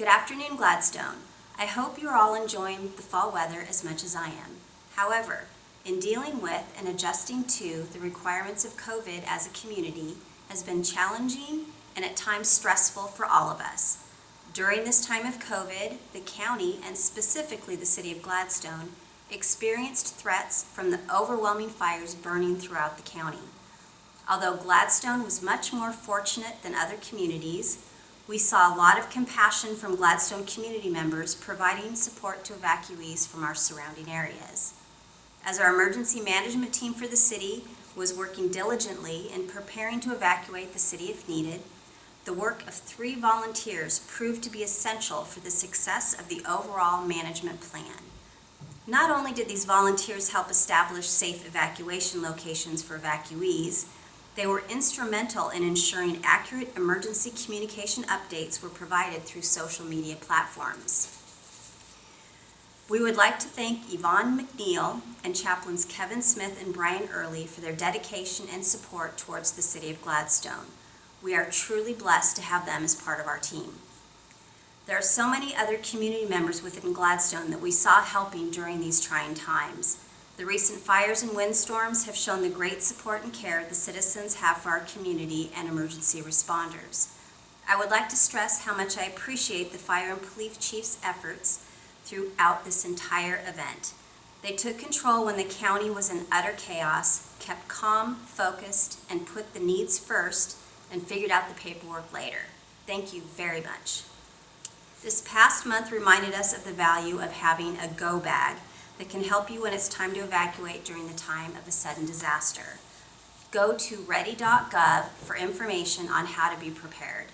Good afternoon, Gladstone. I hope you are all enjoying the fall weather as much as I am. However, in dealing with and adjusting to the requirements of COVID as a community has been challenging and at times stressful for all of us. During this time of COVID, the county, and specifically the city of Gladstone, experienced threats from the overwhelming fires burning throughout the county. Although Gladstone was much more fortunate than other communities, we saw a lot of compassion from Gladstone community members providing support to evacuees from our surrounding areas. As our emergency management team for the city was working diligently in preparing to evacuate the city if needed, the work of 3 volunteers proved to be essential for the success of the overall management plan. Not only did these volunteers help establish safe evacuation locations for evacuees, they were instrumental in ensuring accurate emergency communication updates were provided through social media platforms. We would like to thank Yvonne McNeil and Chaplains Kevin Smith and Brian Early for their dedication and support towards the city of Gladstone. We are truly blessed to have them as part of our team. There are so many other community members within Gladstone that we saw helping during these trying times. The recent fires and windstorms have shown the great support and care the citizens have for our community and emergency responders. I would like to stress how much I appreciate the fire and police chief's efforts throughout this entire event. They took control when the county was in utter chaos, kept calm, focused, and put the needs first, and figured out the paperwork later. Thank you very much. This past month reminded us of the value of having a go bag that can help you when it's time to evacuate during the time of a sudden disaster. Go to ready.gov for information on how to be prepared.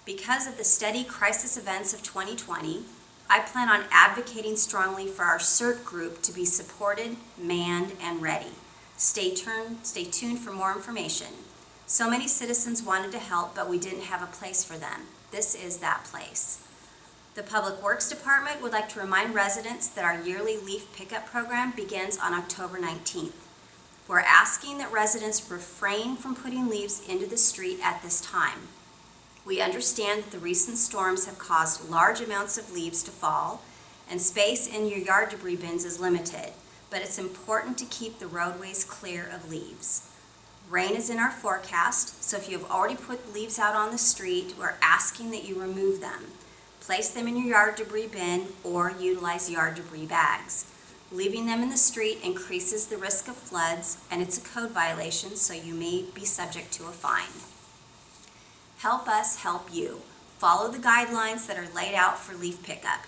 Because of the steady crisis events of 2020, I plan on advocating strongly for our CERT group to be supported, manned, and ready. Stay tuned for more information. So many citizens wanted to help, but we didn't have a place for them. This is that place. The Public Works Department would like to remind residents that our yearly leaf pickup program begins on October 19th. We're asking that residents refrain from putting leaves into the street at this time. We understand that the recent storms have caused large amounts of leaves to fall, and space in your yard debris bins is limited, but it's important to keep the roadways clear of leaves. Rain is in our forecast, so if you have already put leaves out on the street, we're asking that you remove them. Place them in your yard debris bin or utilize yard debris bags. Leaving them in the street increases the risk of floods, and it's a code violation, so you may be subject to a fine. Help us help you. Follow the guidelines that are laid out for leaf pickup.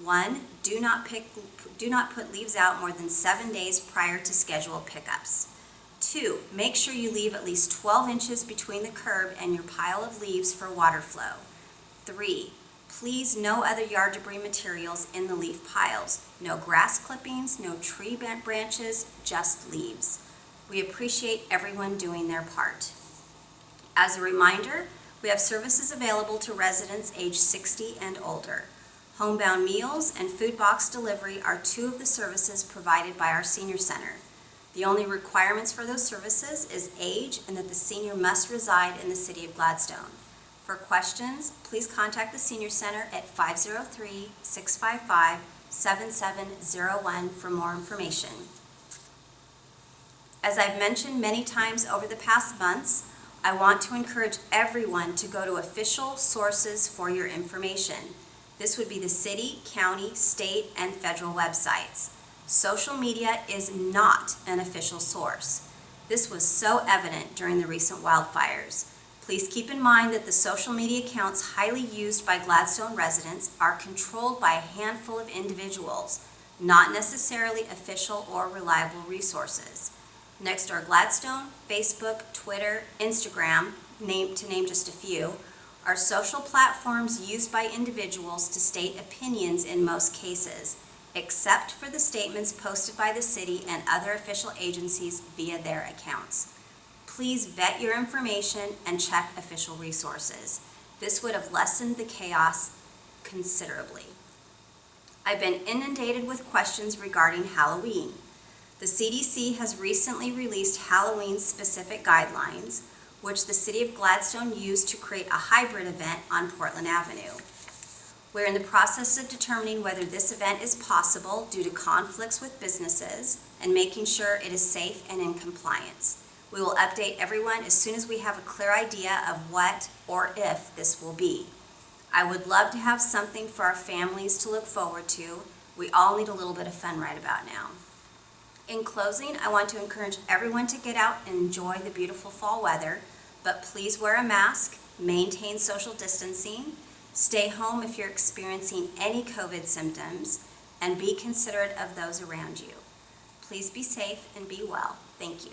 1. Do not put leaves out more than 7 days prior to scheduled pickups. 2. Make sure you leave at least 12 inches between the curb and your pile of leaves for water flow. 3. Please, no other yard debris materials in the leaf piles. No grass clippings, no tree branches, just leaves. We appreciate everyone doing their part. As a reminder, we have services available to residents age 60 and older. Homebound meals and food box delivery are 2 of the services provided by our senior center. The only requirements for those services is age and that the senior must reside in the city of Gladstone. For questions, please contact the Senior Center at 503-655-7701 for more information. As I've mentioned many times over the past months, I want to encourage everyone to go to official sources for your information. This would be the city, county, state, and federal websites. Social media is not an official source. This was so evident during the recent wildfires. Please keep in mind that the social media accounts highly used by Gladstone residents are controlled by a handful of individuals, not necessarily official or reliable resources. Nextdoor Gladstone, Facebook, Twitter, Instagram, to name just a few, are social platforms used by individuals to state opinions in most cases, except for the statements posted by the city and other official agencies via their accounts. Please vet your information and check official resources. This would have lessened the chaos considerably. I've been inundated with questions regarding Halloween. The CDC has recently released Halloween-specific guidelines, which the City of Gladstone used to create a hybrid event on Portland Avenue. We're in the process of determining whether this event is possible due to conflicts with businesses and making sure it is safe and in compliance. We will update everyone as soon as we have a clear idea of what or if this will be. I would love to have something for our families to look forward to. We all need a little bit of fun right about now. In closing, I want to encourage everyone to get out and enjoy the beautiful fall weather, but please wear a mask, maintain social distancing, stay home if you're experiencing any COVID symptoms, and be considerate of those around you. Please be safe and be well. Thank you.